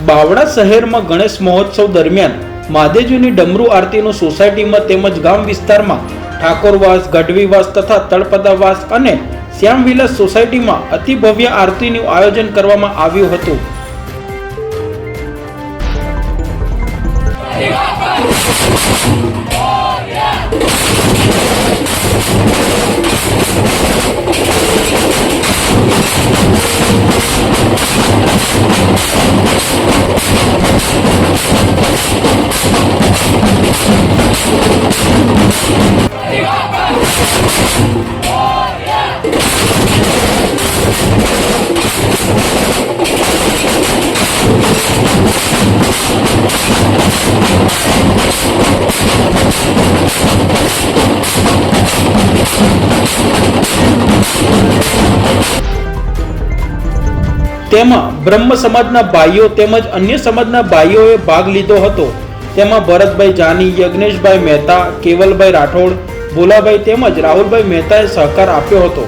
બાવળા શહેરમાં ગણેશ મહોત્સવ દરમિયાન મહાદેવજીની ડમરૂ આરતીનું સોસાયટીમાં તેમજ ગામ વિસ્તારમાં ઠાકોરવાસ, ગઢવીવાસ તથા તળપદાવાસ અને શ્યામવિલાસ સોસાયટીમાં અતિ ભવ્ય આરતીનું આયોજન કરવામાં આવ્યું હતું। તેમાં બ્રહ્મ સમાજના ભાઈઓ તેમજ અન્ય સમાજના ભાઈઓએ ભાગ લીધો હતો। તેમાં ભરતભાઈ જાની, યજ્ઞેશભાઈ મહેતા, કેવલભાઈ રાઠોડ, ભોલાભાઈ તેમજ રાહુલભાઈ મહેતાએ સહકાર આપ્યો હતો।